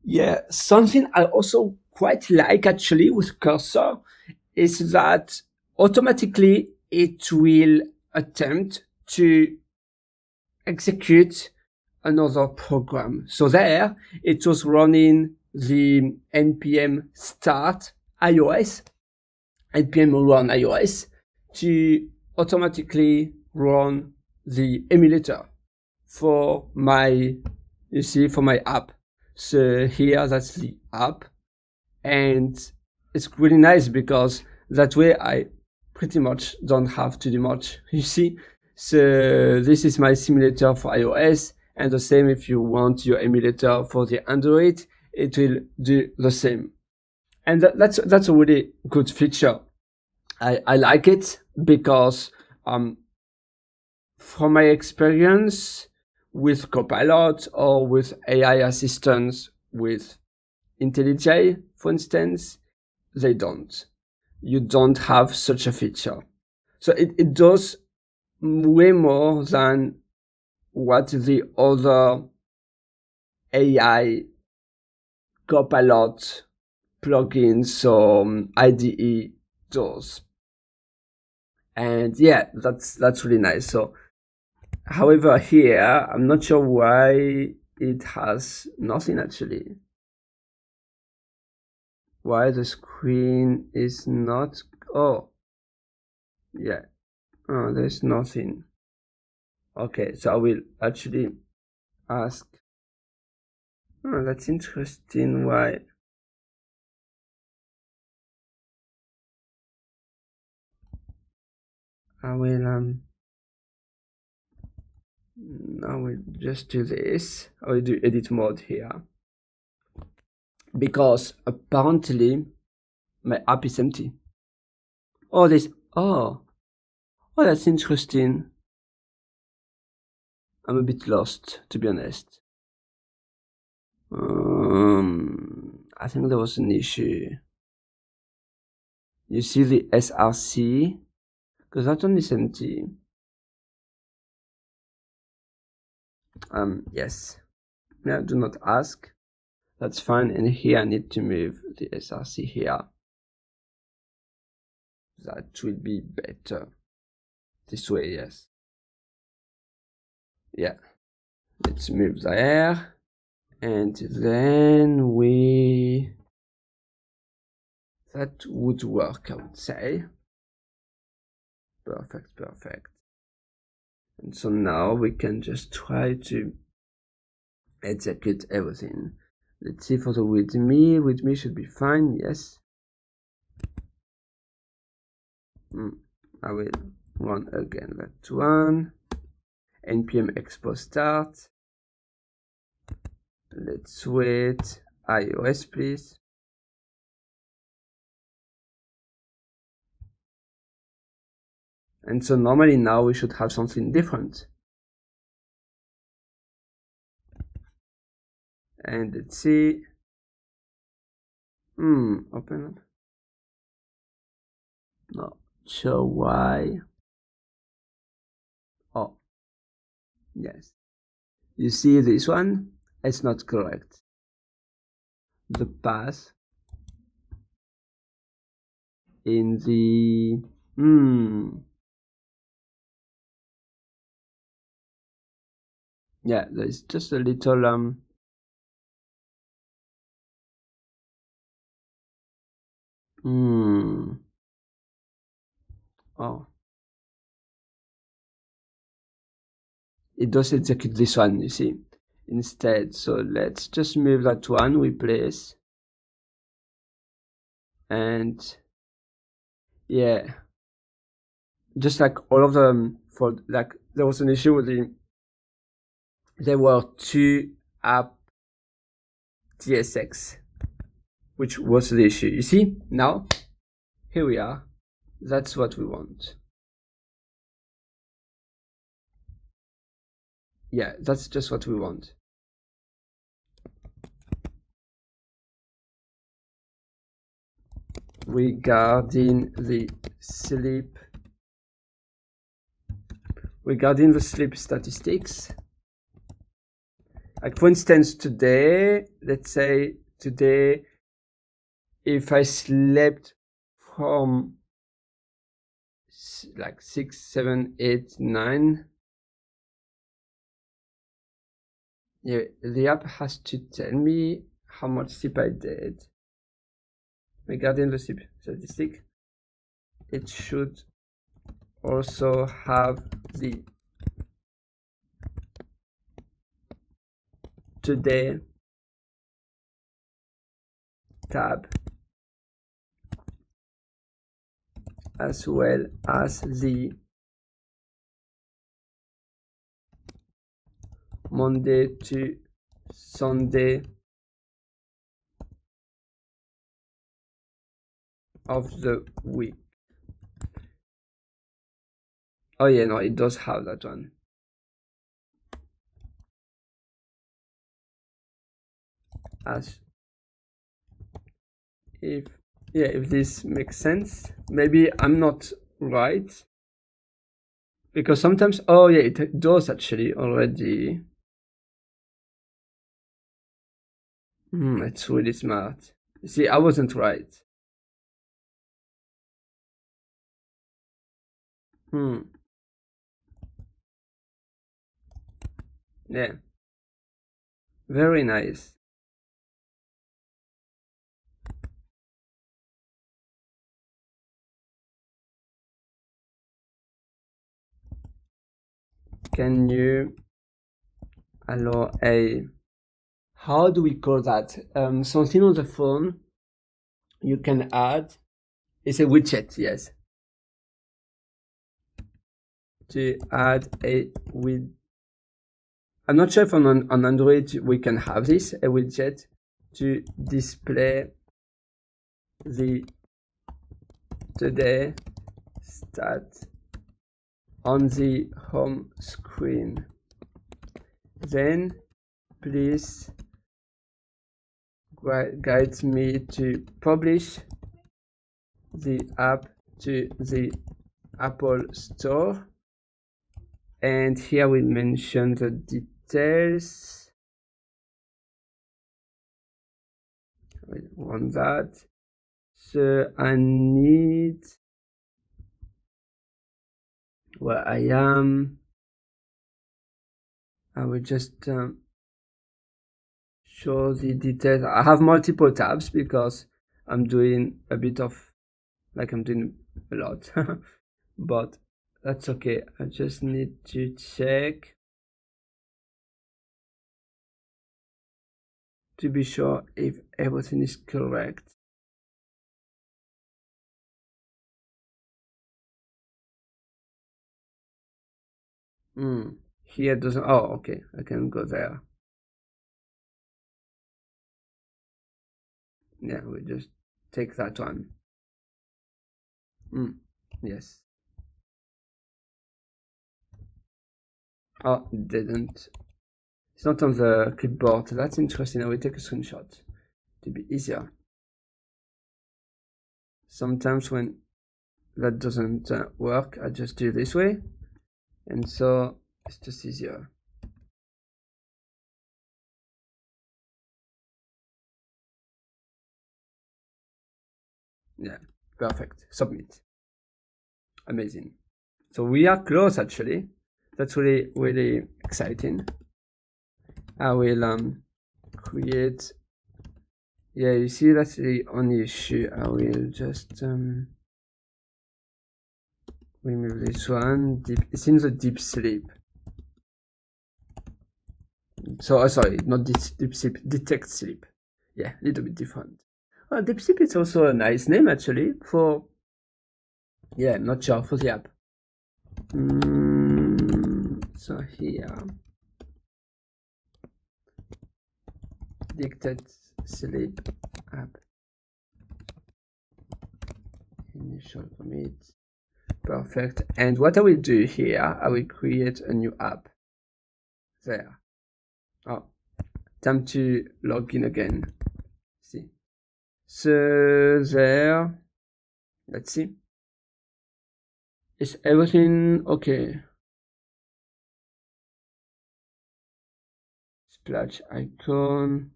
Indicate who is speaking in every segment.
Speaker 1: Yeah, something I also quite like actually with cursor is that automatically it will attempt to execute another program. So there it was running the npm start iOS, npm run iOS to automatically run the emulator for my, you see, for my app. So here that's the app, and it's really nice because that way I pretty much don't have to do much, you see. So this is my simulator for iOS, and the same if you want your emulator for the Android, it will do the same. And that's a really good feature. I like it because from my experience with Copilot or with AI assistants with IntelliJ, for instance, they don't. You don't have such a feature. So it does way more than what the other AI Copilot plugins or IDE does. And yeah, that's really nice. So, however, here I'm not sure why it has nothing actually. Why the screen is not? Oh, yeah. Oh, there's nothing. Okay, so I will actually ask. Oh, that's interesting. Why? I will just do this. I will do edit mode here because apparently my app is empty. Oh, this. Oh, that's interesting. I'm a bit lost, to be honest. I think there was an issue. You see the SRC? Because that one is empty. Yes. Yeah, do not ask. That's fine. And here I need to move the SRC here. That will be better. This way, yes. Yeah. Let's move there. And then that would work, I would say. Perfect. And so now we can just try to execute everything. Let's see for the readme. Readme should be fine, yes. I will run again that one. npm expo start. Let's wait. iOS, please. And so normally now we should have something different. And let's see. Open up. Not sure why. Oh, yes. You see this one? It's not correct. The path in the yeah, there's just a little oh, it does execute this one, you see, instead. So let's just move that one, replace, and yeah, just like all of them, for like there was an issue with there were two app TSX, which was the issue. You see, now here we are. That's what we want. Yeah, that's just what we want. Regarding the sleep statistics, Like for instance, today, let's say today, if I slept from like 6, 7, 8, 9, yeah, the app has to tell me how much sleep I did. Regarding the sleep statistic, it should also have the today tab as well as the Monday to Sunday of the week. Oh yeah, no, it does have that one. As if, yeah, if this makes sense. Maybe I'm not right. Because sometimes, oh yeah, it does actually already. It's really smart. See, I wasn't right. Yeah. Very nice. Can you allow a, how do we call that? Something on the phone you can add. It's a widget, yes. To add a widget. I'm not sure if on Android we can have this, a widget to display the today stat on the home screen. Then please guide me to publish the app to the Apple Store. And here we mention the details. I want that. So I need where I am. I will just show the details. I have multiple tabs because I'm doing a bit of, like I'm doing a lot, but that's okay. I just need to check to be sure if everything is correct. Here doesn't, oh, okay, I can go there. Yeah, we just take that one. Yes. Oh, it didn't. It's not on the clipboard. That's interesting. I will take a screenshot to be easier. Sometimes when that doesn't work, I just do this way. And so it's just easier. Yeah, perfect. Submit. Amazing. So we are close actually. That's really, really exciting. I will create, yeah, you see that's the only issue. I will just remove this one. It's in the deep sleep. So sorry, not deep sleep, detect sleep. Yeah, a little bit different. Well, deep sleep is also a nice name actually for, yeah, I'm not sure for the app. So here, detect sleep app. Initial commit. Perfect. And what I will do here, I will create a new app. There. Oh, time to log in again. See. So there. Let's see. Is everything okay? splash icon.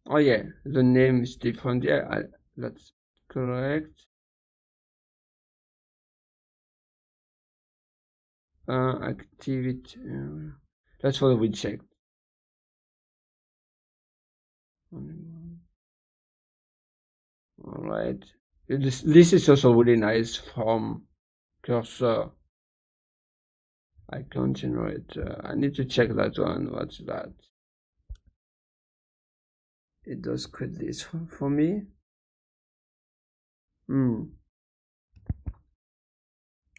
Speaker 1: Oh yeah, the name is different. Yeah, that's correct. Activity. That's what we checked. All right. This is also really nice from cursor icon generator. I need to check that one. What's that? It does create this for me.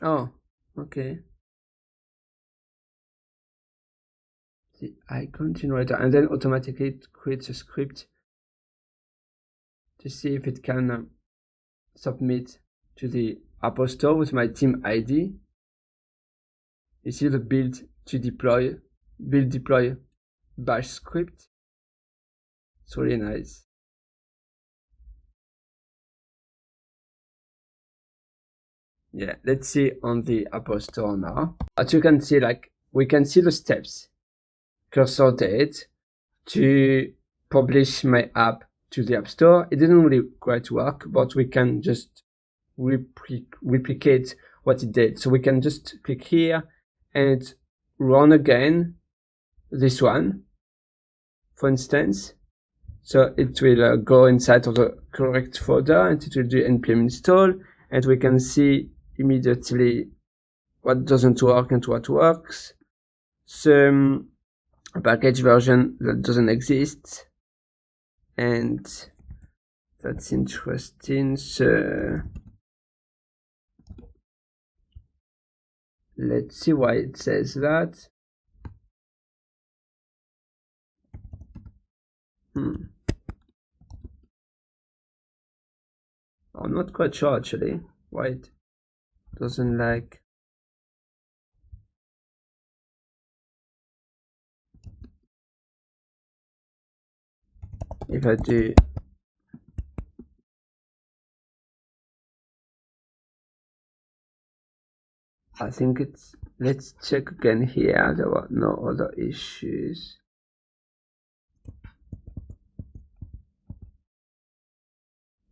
Speaker 1: Oh, okay. The icon generator, and then automatically it creates a script to see if it can submit to the Apple Store with my team ID. You see the build deploy bash script. It's really nice. Yeah, let's see on the Apple Store now. As you can see, like, we can see the steps. Cursor date to publish my app to the App Store. It didn't really quite work, but we can just replicate what it did. So we can just click here and run again this one, for instance. So it will go inside of the correct folder and it will do npm install, and we can see immediately what doesn't work and what works. Some package version that doesn't exist, and that's interesting. So let's see why it says that. I'm not quite sure actually why it doesn't like. If I do I think it's, let's check again here. There were no other issues.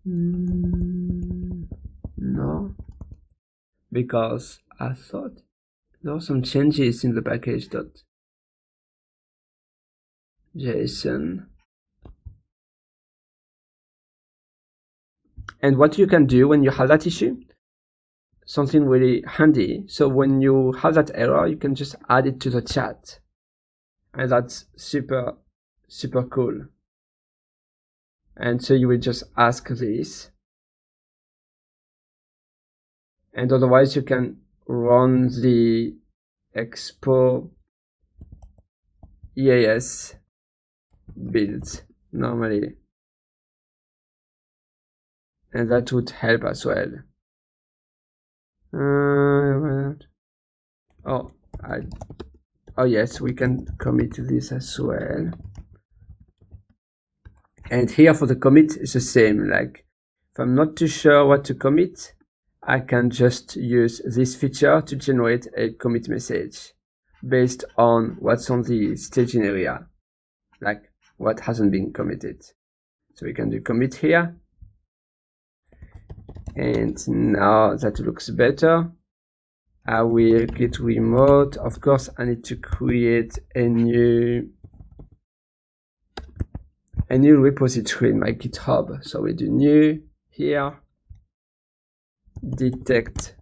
Speaker 1: No, because I thought there were some changes in the package.json. And what you can do when you have that issue, something really handy. So when you have that error, you can just add it to the chat. And that's super, super cool. And so you will just ask this. And otherwise you can run the expo EAS build normally. And that would help as well. Oh yes, we can commit this as well. And here for the commit, it's the same. Like, if I'm not too sure what to commit, I can just use this feature to generate a commit message based on what's on the staging area, like what hasn't been committed. So we can do commit here. And now that looks better. I will git remote. Of course, I need to create a new repository in my GitHub. So we do new here, detect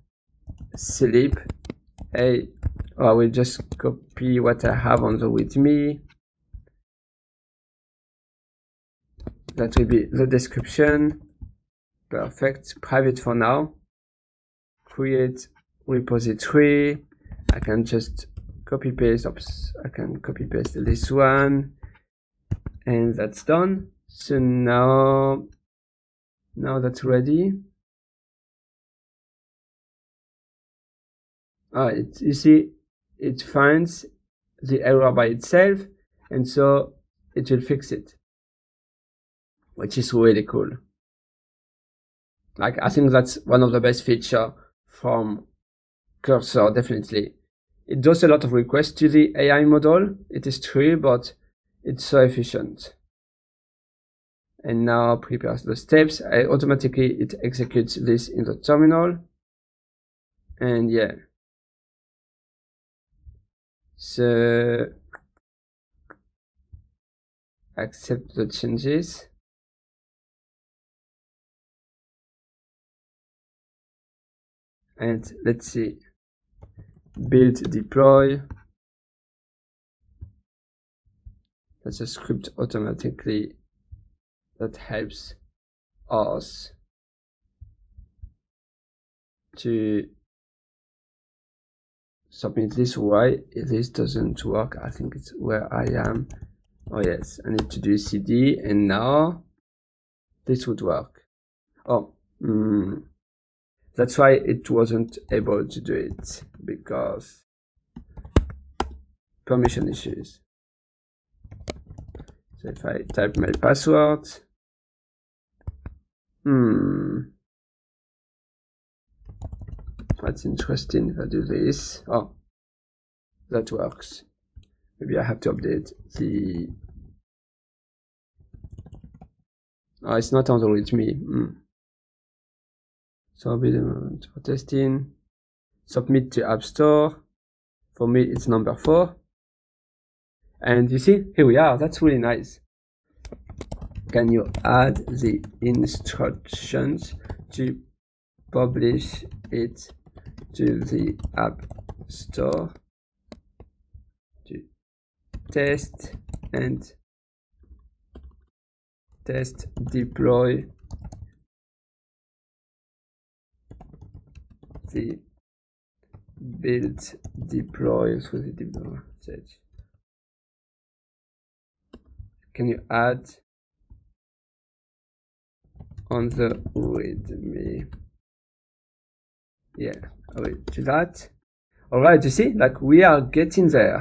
Speaker 1: sleep. I will just copy what I have on the README. That will be the description. Perfect. Private for now. Create repository. I can just copy paste. I can copy paste this one, and that's done. So now that's ready. You see, it finds the error by itself, and so it will fix it, which is really cool. Like, I think that's one of the best features from Cursor, definitely, it does a lot of requests to the AI model. It is true, but it's so efficient. And now prepares the steps. Automatically it executes this in the terminal. And yeah. So accept the changes. And let's see, build deploy. That's a script automatically that helps us to submit this. Why this doesn't work? I think it's where I am. Oh yes, I need to do cd, and now this would work. Oh, that's why it wasn't able to do it, because permission issues. So if I type my password, that's interesting. If I do this, oh, that works. Maybe I have to update the. Oh, it's not with me. So be the moment for testing. Submit to App Store. For me, it's number 4. And you see, here we are. That's really nice. Can you add the instructions to publish it to the App Store to test and test deploy the build deploy through the deploy stage. Can you add on the readme? Yeah, I will do that. All right, you see, like we are getting there.